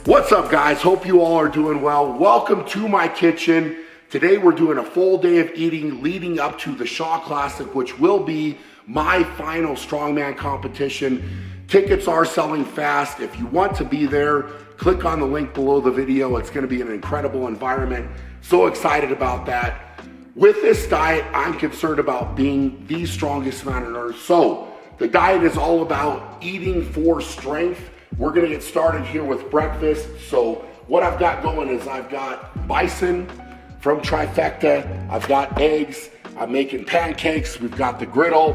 What's up, guys? Hope you all are doing well. Welcome to my kitchen. Today we're doing a full day of eating leading up to the Shaw Classic, which will be my final strongman competition. Tickets are selling fast. If you want to be there, click on the link below the video. It's going to be an incredible environment. So excited about that. With this diet, I'm concerned about being the strongest man on earth. So the diet is all about eating for strength. We're gonna get started here with breakfast. So what I've got going is I've got bison from Trifecta. I've got eggs. I'm making pancakes. We've got the griddle.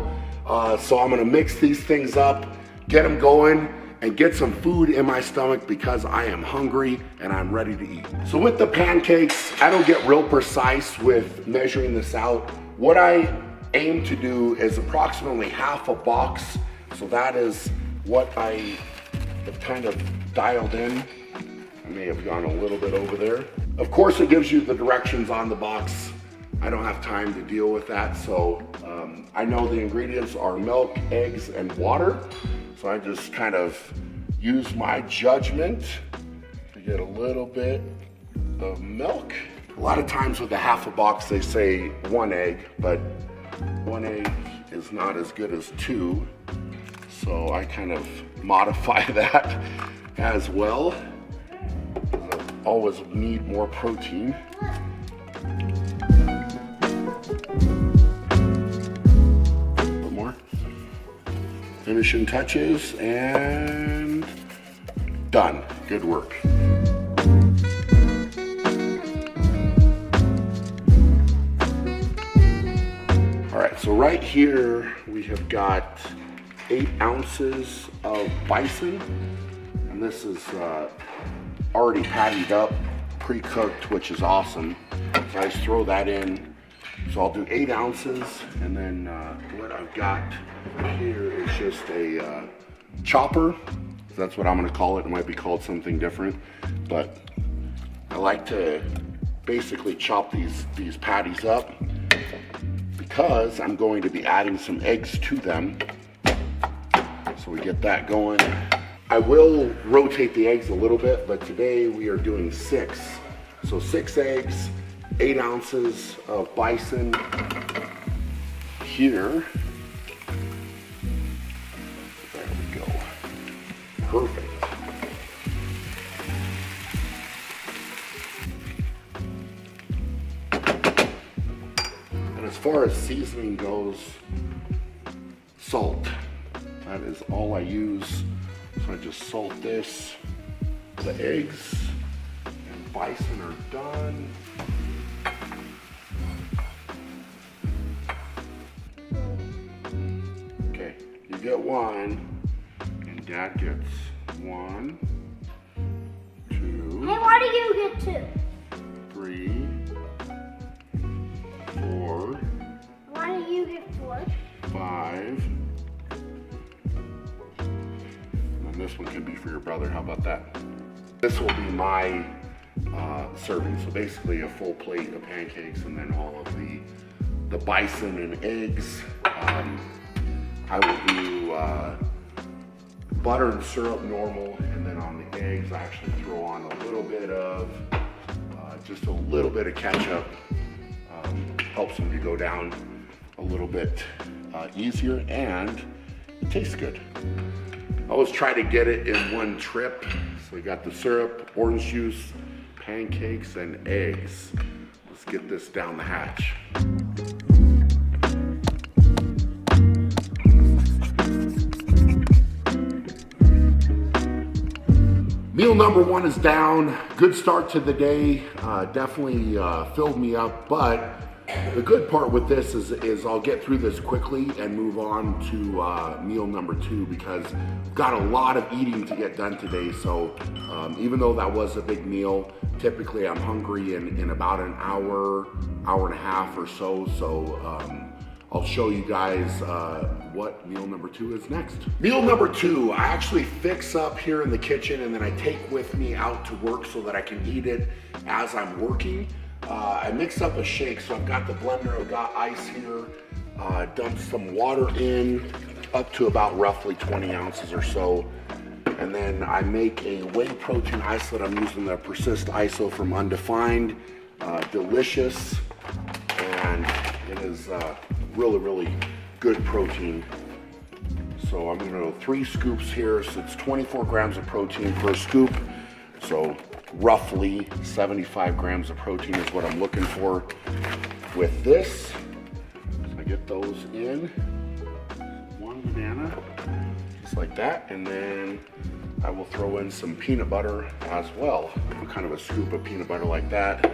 So I'm gonna mix these things up, get them going, and get some food in my stomach because I am hungry and I'm ready to eat. So with the pancakes, I don't get real precise with measuring this out. What I aim to do is approximately half a box. So that is what I have kind of dialed in. I may have gone a little bit over there. Of course, it gives you the directions on the box. I don't have time to deal with that. So I know the ingredients are milk, eggs, and water. So I just kind of use my judgment to get a little bit of milk. A lot of times with a half a box, they say 1 egg, but 1 egg is not as good as 2. So I kind of modify that as well. I always need more protein. A little more. Finishing touches and done. Good work. All right, so right here we have got 8 ounces of bison, and this is already pattied up, pre-cooked, which is awesome. So I just throw that in. So I'll do 8 ounces, and then what I've got here is just a chopper. That's what I'm gonna call it. It might be called something different, but I like to basically chop these patties up because I'm going to be adding some eggs to them. So we get that going. I will rotate the eggs a little bit, but today we are doing 6. So 6 eggs, 8 ounces of bison here. There we go. Perfect. And as far as seasoning goes, salt. That is all I use. So I just salt this. The eggs and bison are done. Okay, you get 1, and Dad gets 1, 2. Hey, why do you get 2? 3, 4. Why do you get 4? 5. This one can be for your brother. How about that? This will be my serving. So basically a full plate of pancakes and then all of the bison and eggs. I will do butter and syrup normal, and then on the eggs I actually throw on a little bit of just a little bit of ketchup. Helps them to go down a little bit easier, and it tastes good. I always try to get it in one trip. So we got the syrup, orange juice, pancakes, and eggs. Let's get this down the hatch. Meal number 1 is down. Good start to the day. Definitely filled me up, but the good part with this is I'll get through this quickly and move on to meal number 2 because I've got a lot of eating to get done today. So even though that was a big meal, typically I'm hungry in about an hour, hour and a half or so. So I'll show you guys what meal number 2 is next. Meal number 2, I actually fix up here in the kitchen and then I take with me out to work so that I can eat it as I'm working. I mixed up a shake, so I've got the blender, I've got ice here, dumped some water in, up to about roughly 20 ounces or so. And then I make a whey protein isolate. I'm using the Persist ISO from Undefined. Delicious, and it is really, really good protein. So I'm gonna go 3 scoops here. So it's 24 grams of protein per scoop. So roughly 75 grams of protein is what I'm looking for with this. So I get those in. 1 banana, just like that. And then I will throw in some peanut butter as well. Kind of a scoop of peanut butter like that.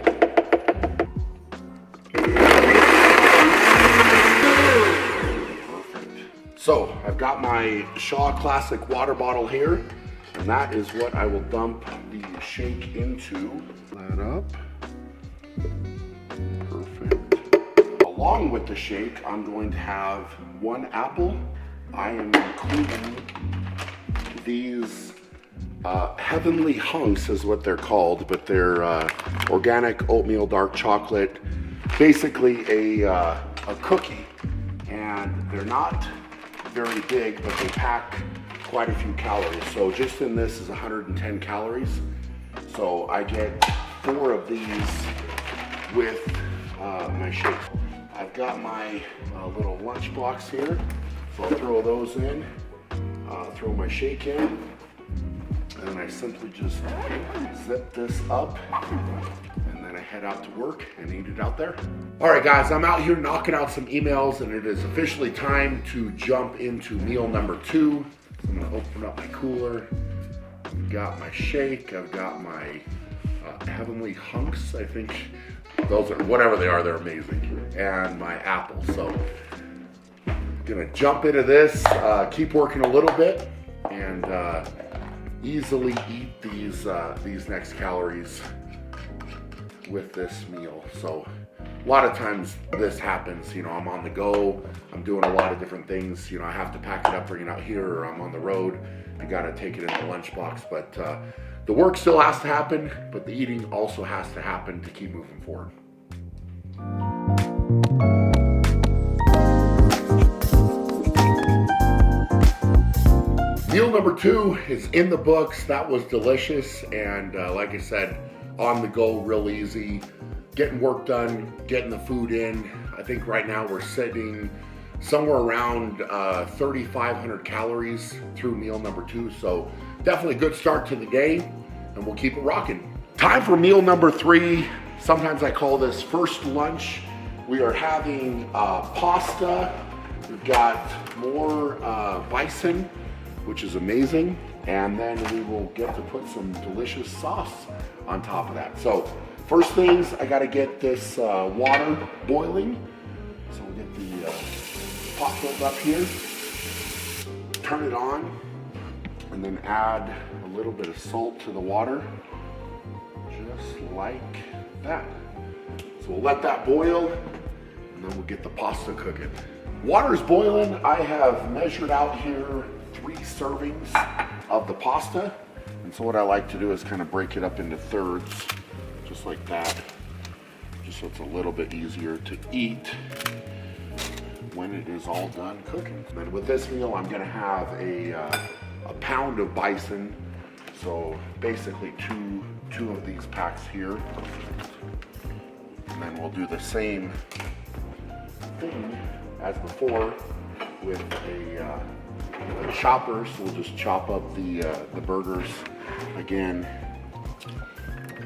So I've got my Shaw Classic water bottle here, and that is what I will dump the shake into. That up. Perfect. Along with the shake, I'm going to have 1 apple. I am including these Heavenly Hunks is what they're called, but they're organic oatmeal dark chocolate. Basically a cookie, and they're not very big, but they pack quite a few calories. So just in this is 110 calories. So I get 4 of these with my shake. I've got my little lunch box here, so I'll throw those in, throw my shake in, and then I simply just zip this up, and then I head out to work and eat it out there. All right, guys, I'm out here knocking out some emails, and it is officially time to jump into meal number 2. So I'm gonna open up my cooler. I've got my shake. I've got my Heavenly Hunks. I think those are, whatever they are, they're amazing. And my apple. So I'm gonna jump into this, keep working a little bit, and easily eat these next calories with this meal. So a lot of times this happens, you know, I'm on the go, I'm doing a lot of different things, you know, I have to pack it up, bring it out here, or I'm on the road, I gotta take it in the lunchbox. But the work still has to happen, but the eating also has to happen to keep moving forward. Meal number 2 is in the books. That was delicious, and like I said, on the go, real easy. Getting work done, getting the food in. I think right now we're sitting somewhere around 3,500 calories through meal number 2. So definitely a good start to the day, and we'll keep it rocking. Time for meal number 3. Sometimes I call this first lunch. We are having pasta. We've got more bison, which is amazing. And then we will get to put some delicious sauce on top of that. So first things, I gotta get this water boiling. So we'll get the pot filled up here, turn it on, and then add a little bit of salt to the water, just like that. So we'll let that boil, and then we'll get the pasta cooking. Water's boiling. I have measured out here 3 servings of the pasta. And so what I like to do is kind of break it up into thirds, just like that, just so it's a little bit easier to eat when it is all done cooking. And then with this meal, I'm gonna have a pound of bison. So basically two of these packs here. And then we'll do the same thing as before with a chopper. So we'll just chop up the burgers again.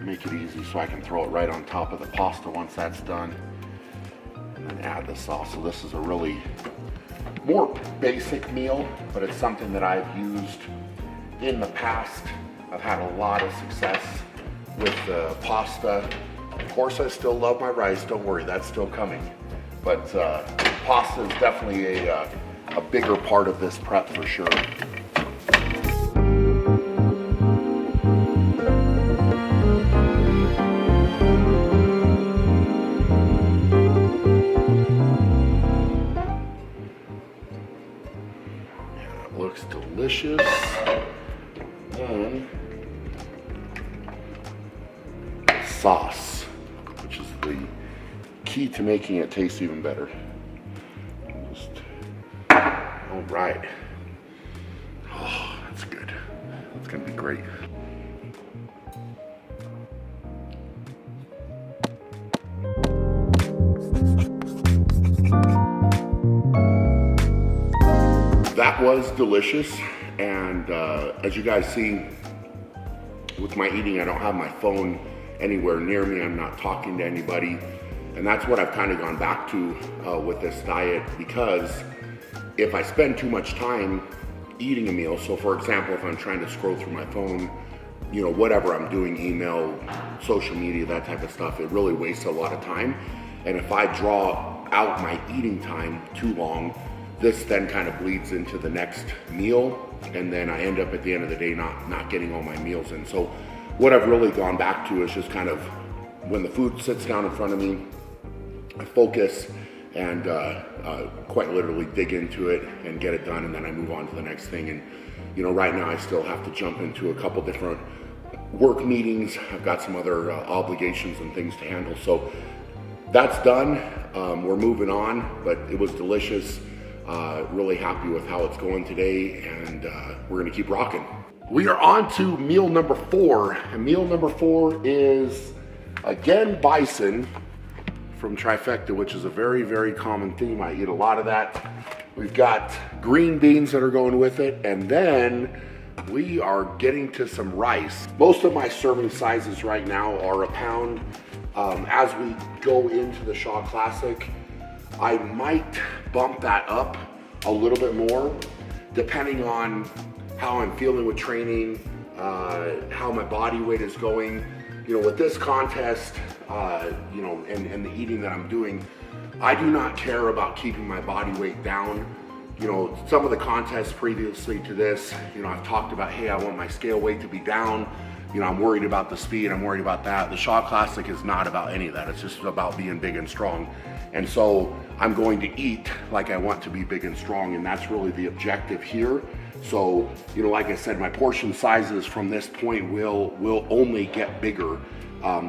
Make it easy so I can throw it right on top of the pasta once that's done, and then add the sauce. So this is a really more basic meal, but it's something that I've used in the past. I've had a lot of success with the pasta. Of course, I still love my rice. Don't worry, that's still coming. But pasta is definitely a bigger part of this prep for sure. Looks delicious. And sauce, which is the key to making it taste even better. All right. Oh, that's good. gonna be great. That was delicious, and as you guys see, with my eating, I don't have my phone anywhere near me. I'm not talking to anybody, and that's what I've kind of gone back to with this diet, because if I spend too much time eating a meal, so for example, if I'm trying to scroll through my phone, you know, whatever I'm doing, email, social media, that type of stuff, it really wastes a lot of time. And if I draw out my eating time too long, this then kind of bleeds into the next meal, and then I end up at the end of the day not getting all my meals in. So what I've really gone back to is just kind of, when the food sits down in front of me, I focus and quite literally dig into it and get it done, and then I move on to the next thing. And you know, right now I still have to jump into a couple different work meetings. I've got some other obligations and things to handle. So that's done. We're moving on, but it was delicious. Really happy with how it's going today, and we're gonna keep rocking. We are on to meal number 4, and meal number 4 is again bison from Trifecta, which is a very, very common theme. I eat a lot of that. We've got green beans that are going with it, and then we are getting to some rice. Most of my serving sizes right now are a pound. As we go into the Shaw Classic, I might bump that up a little bit more, depending on how I'm feeling with training, how my body weight is going. You know, with this contest, you know, and the eating that I'm doing, I do not care about keeping my body weight down. You know, some of the contests previously to this, you know, I've talked about, hey, I want my scale weight to be down. You know, I'm worried about the speed, I'm worried about that. The Shaw Classic is not about any of that. It's just about being big and strong. And so I'm going to eat like I want to be big and strong, and that's really the objective here. So, you know, like I said, my portion sizes from this point will only get bigger.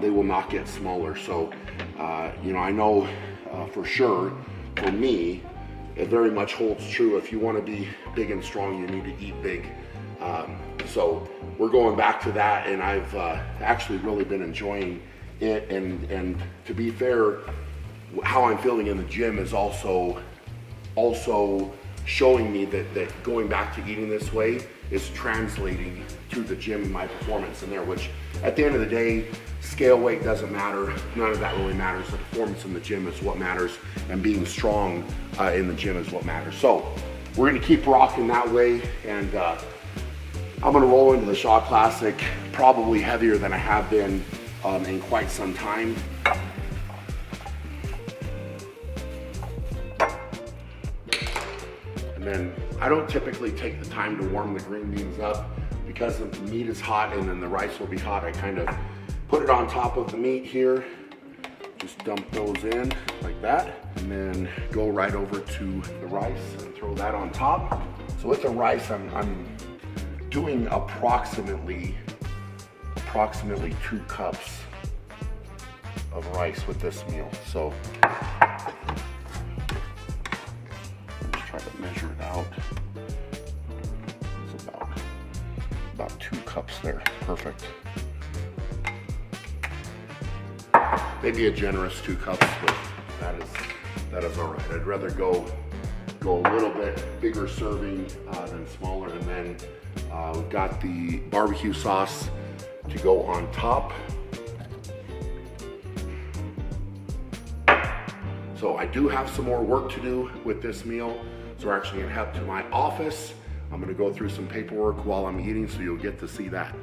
They will not get smaller. So, you know, I know for sure, for me, it very much holds true. If you want to be big and strong, you need to eat big. So we're going back to that, and I've actually really been enjoying it. And to be fair, how I'm feeling in the gym is also showing me that going back to eating this way is translating to the gym, my performance in there, which at the end of the day, scale weight doesn't matter. None of that really matters. The performance in the gym is what matters, and being strong in the gym is what matters. So we're gonna keep rocking that way, and I'm gonna roll into the Shaw Classic probably heavier than I have been in quite some time. And then I don't typically take the time to warm the green beans up because the meat is hot and then the rice will be hot. I kind of put it on top of the meat here, just dump those in like that, and then go right over to the rice and throw that on top. So with the rice, I'm doing approximately 2 cups of rice with this meal. So let's try to measure it out. It's about 2 cups there. Perfect. Maybe a generous 2 cups, but that is all right. I'd rather go a little bit bigger serving than smaller. And then we've got the barbecue sauce to go on top. So I do have some more work to do with this meal. So we're actually gonna head to my office. I'm gonna go through some paperwork while I'm eating, so you'll get to see that.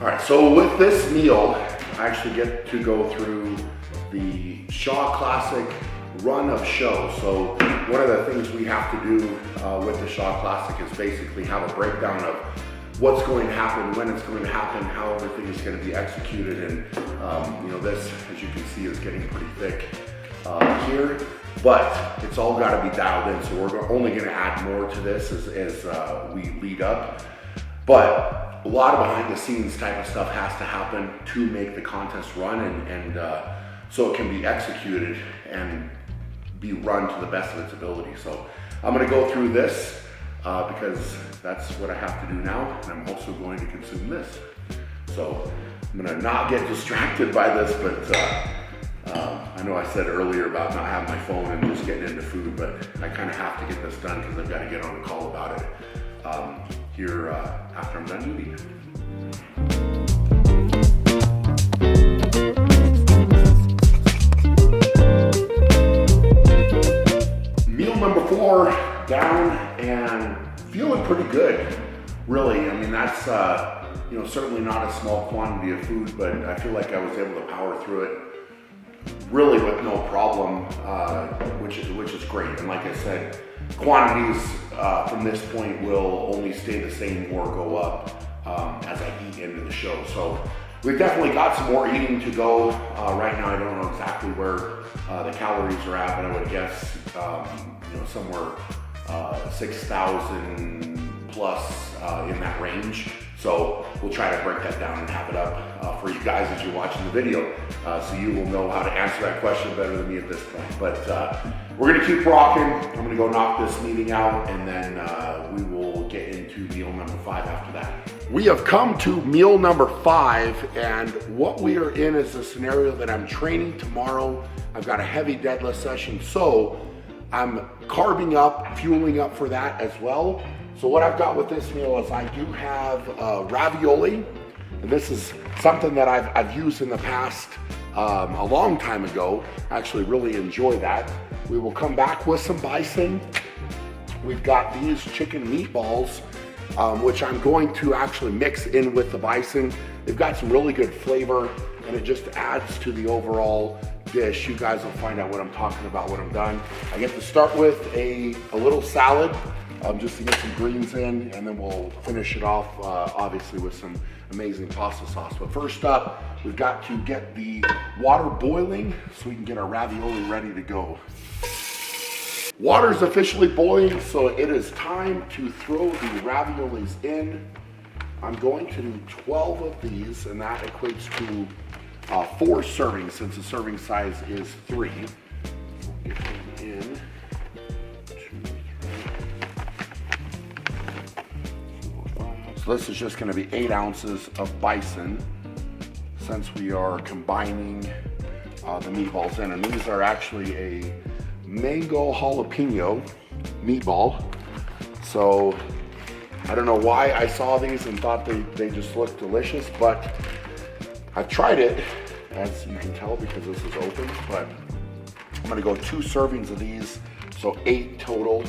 All right, so with this meal, I actually get to go through the Shaw Classic run of shows. So one of the things we have to do with the Shaw Classic is basically have a breakdown of what's going to happen, when it's going to happen, how everything is going to be executed. And you know, this, as you can see, is getting pretty thick here, but it's all got to be dialed in. So we're only going to add more to this as we lead up. But a lot of behind the scenes type of stuff has to happen to make the contest run, and so it can be executed and be run to the best of its ability. So I'm gonna go through this because that's what I have to do now, and I'm also going to consume this. So I'm gonna not get distracted by this, but I know I said earlier about not having my phone and just getting into food, but I kind of have to get this done because I've got to get on a call about it here after I'm done eating. Meal number 4, down and feeling pretty good, really. I mean, that's certainly not a small quantity of food, but I feel like I was able to power through it really with no problem, which is great. And like I said, quantities from this point will only stay the same or go up as I eat into the show. So we've definitely got some more eating to go. Right now I don't know exactly where the calories are at, but I would guess somewhere 6,000 plus in that range. So we'll try to break that down and have it up for you guys as you're watching the video, so you will know how to answer that question better than me at this point. But we're gonna keep rocking. I'm gonna go knock this meeting out, and then we will get into meal number 5 after that. We have come to meal number 5, and what we are in is a scenario that I'm training tomorrow. I've got a heavy deadlift session, so I'm carbing up, fueling up for that as well. So what I've got with this meal is I do have ravioli, and this is something that I've used in the past a long time ago. I actually really enjoy that. We will come back with some bison. We've got these chicken meatballs, which I'm going to actually mix in with the bison. They've got some really good flavor, and it just adds to the overall dish. You guys will find out what I'm talking about when I'm done. I get to start with a little salad, just to get some greens in, and then we'll finish it off obviously with some amazing pasta sauce. But first up, we've got to get the water boiling so we can get our ravioli ready to go. Water's officially boiling, so it is time to throw the raviolis in. I'm going to do 12 of these, and that equates to 4 servings since the serving size is 3. We'll get them in. So this is just going to be 8 ounces of bison, since we are combining the meatballs in. And these are actually a mango jalapeno meatball. So I don't know why I saw these and thought they just looked delicious, but I've tried it, as you can tell because this is open. But I'm going to go 2 servings of these, so 8 total.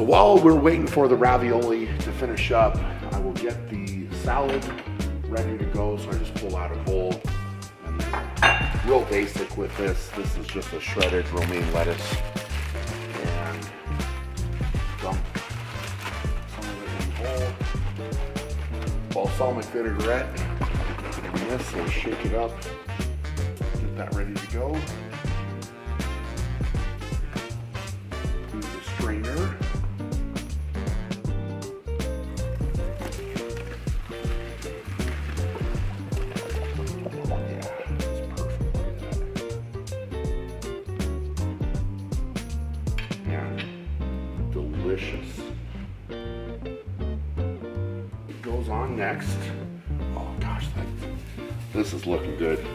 While we're waiting for the ravioli to finish up, I will get the salad ready to go. So I just pull out a bowl, and then real basic with this. This is just a shredded romaine lettuce, and dump some of it in the bowl. Balsamic vinaigrette in this, so shake it up, get that ready to go. Use the strainer. Delicious. It goes on next. Oh gosh, this is looking good.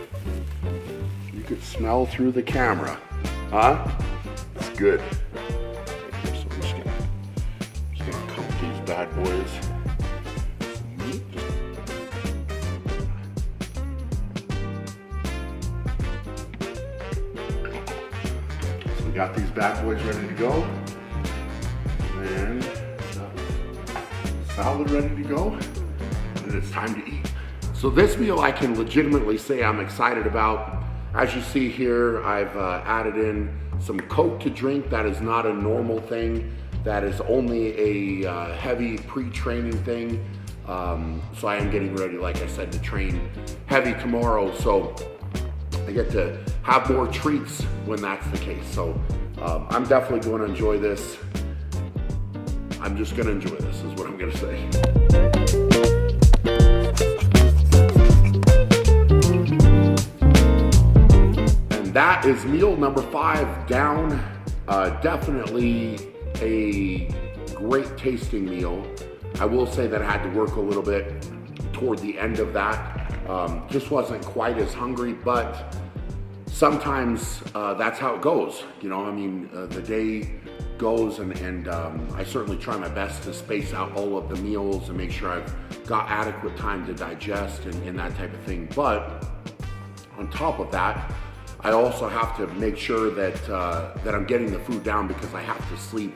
You could smell through the camera, huh? It's good. So I'm just gonna coat these bad boys. Some meat. So we got these bad boys ready to go. And salad ready to go, and it's time to eat. So this meal I can legitimately say I'm excited about. As you see here, I've added in some Coke to drink. That is not a normal thing. That is only a heavy pre-training thing. So I am getting ready, like I said, to train heavy tomorrow. So I get to have more treats when that's the case. So I'm definitely going to enjoy this. I'm just gonna enjoy this, is what I'm gonna say. And And that is meal number 5 down. Definitely a great tasting meal. I will say that I had to work a little bit toward the end of that. Just wasn't quite as hungry, but sometimes that's how it goes. You know, I mean, the day goes and I certainly try my best to space out all of the meals and make sure I've got adequate time to digest and that type of thing. But on top of that, I also have to make sure that that I'm getting the food down because I have to sleep.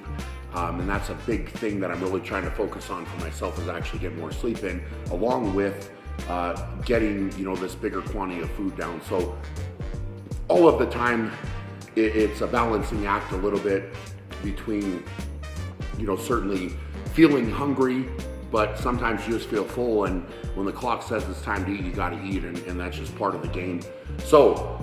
And that's a big thing that I'm really trying to focus on for myself, is actually get more sleep in, along with getting, you know, this bigger quantity of food down. So all of the time, it's a balancing act a little bit between, you know, certainly feeling hungry, but sometimes you just feel full, and when the clock says it's time to eat, you gotta eat, and that's just part of the game. So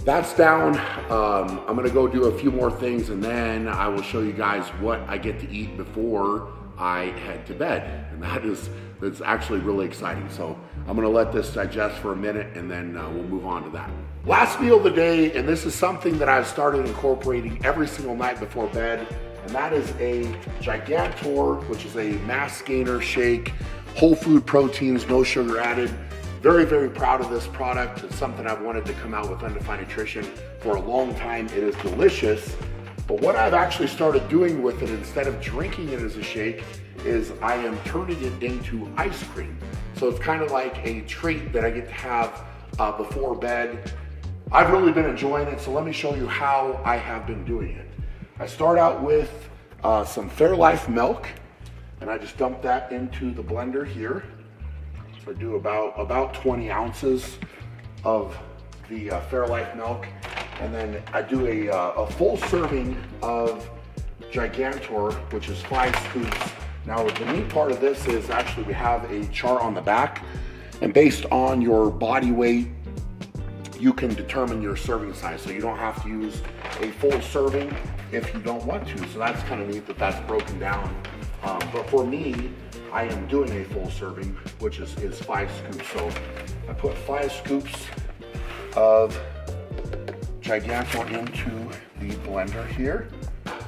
that's down. I'm gonna go do a few more things, and then I will show you guys what I get to eat before I head to bed, and that's actually really exciting. So I'm gonna let this digest for a minute, and then we'll move on to that. Last meal of the day, and this is something that I've started incorporating every single night before bed, and that is a Gigantor, which is a mass gainer shake, whole food proteins, no sugar added. Very, very proud of this product. It's something I've wanted to come out with Undefined Nutrition for a long time. It is delicious, but what I've actually started doing with it, instead of drinking it as a shake, is I am turning it into ice cream. So it's kind of like a treat that I get to have before bed. I've really been enjoying it, so let me show you how I have been doing it. I start out with some Fairlife milk, and I just dump that into the blender here. So I do about 20 ounces of the Fairlife milk, and then I do a full serving of Gigantor, which is 5 scoops. Now the neat part of this is actually we have a chart on the back, and based on your body weight, you can determine your serving size. So you don't have to use a full serving if you don't want to. So that's kind of neat that that's broken down. But for me, I am doing a full serving, which is 5 scoops. So I put 5 scoops of Gigantor into the blender here.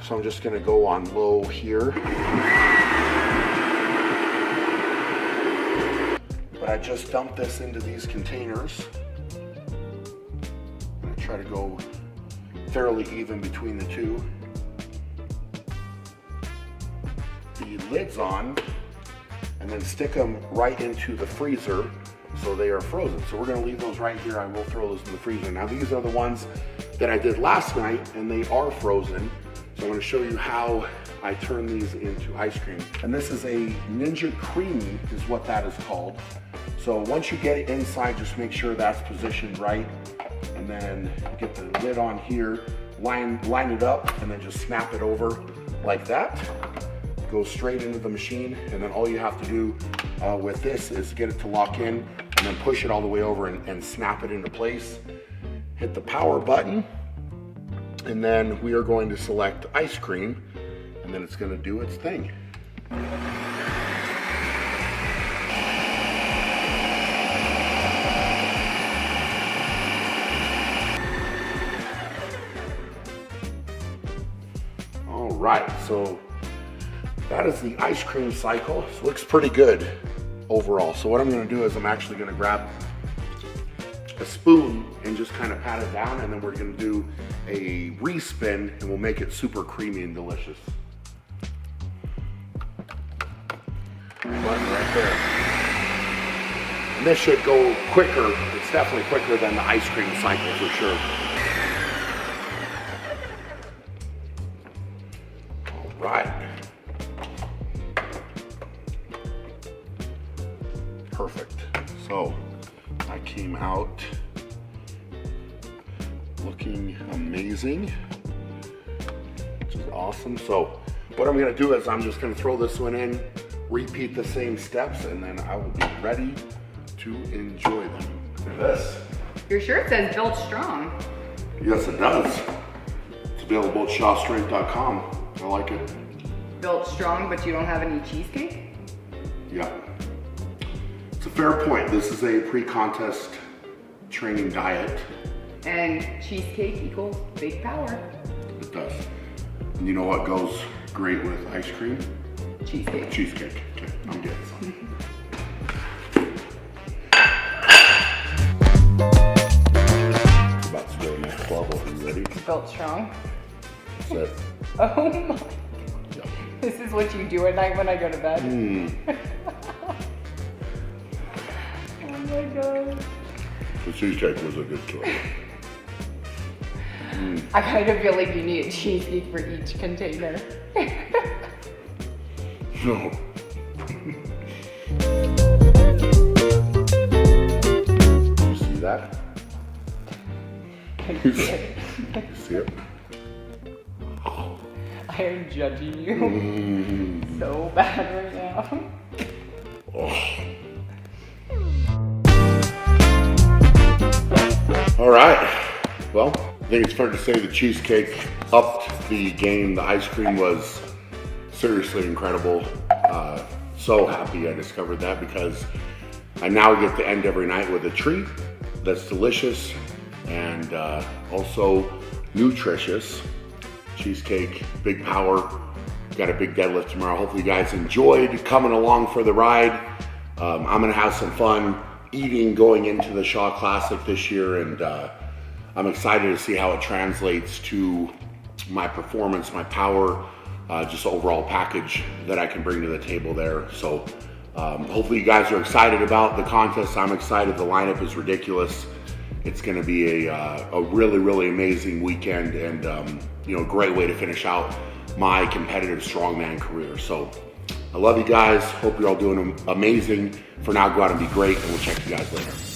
So I'm just gonna go on low here. But I just dump this into these containers. I try to go fairly even between the two. The lid's on, and then stick them right into the freezer so they are frozen. So we're gonna leave those right here. I will throw those in the freezer. Now these are the ones that I did last night, and they are frozen. So I'm gonna show you how I turn these into ice cream. And this is a Ninja Creami is what that is called. So once you get it inside, just make sure that's positioned right, and then get the lid on here, line it up, and then just snap it over like that. Go straight into the machine, and then all you have to do with this is get it to lock in, and then push it all the way over and snap it into place. Hit the power button, and then we are going to select ice cream, and then it's going to do its thing. All right, so that is the ice cream cycle. It looks pretty good overall. So what I'm gonna do is I'm actually gonna grab a spoon and just kind of pat it down, and then we're gonna do a respin, and we'll make it super creamy and delicious. Button right there. And this should go quicker. It's definitely quicker than the ice cream cycle for sure. All right. Perfect. So I came out looking amazing, which is awesome. So what I'm gonna do is I'm just gonna throw this one in, repeat the same steps, and then I will be ready to enjoy them. Look at this. Your shirt says built strong. Yes, it does. It's available at shawstrength.com. I like it. Built strong, but you don't have any cheesecake? Yeah. It's a fair point. This is a pre-contest training diet, And cheesecake equals big power. It does. And you know what goes great with ice cream? Cheesecake. Cheesecake. Okay, I'm getting some. About to go to the next level. Are you ready? Built strong. Set. Oh my. Yep. This is what you do at night when I go to bed. Oh my god. The cheesecake was a good choice. I kind of feel like you need a cheesecake for each container. No. You see that? You see it? I am judging you so bad right now. All right. Well, I think it's fair to say the cheesecake upped the game. The ice cream was seriously incredible. So happy I discovered that because I now get to end every night with a treat that's delicious and also nutritious. Cheesecake, big power. Got a big deadlift tomorrow. Hopefully you guys enjoyed coming along for the ride. I'm gonna have some fun eating going into the Shaw Classic this year, and I'm excited to see how it translates to my performance, my power, just overall package that I can bring to the table there. So hopefully you guys are excited about the contest. I'm excited. The lineup is ridiculous. It's going to be a really, really amazing weekend, and you know, great way to finish out my competitive strongman career. So I love you guys. Hope you're all doing amazing. For now, go out and be great, and we'll check you guys later.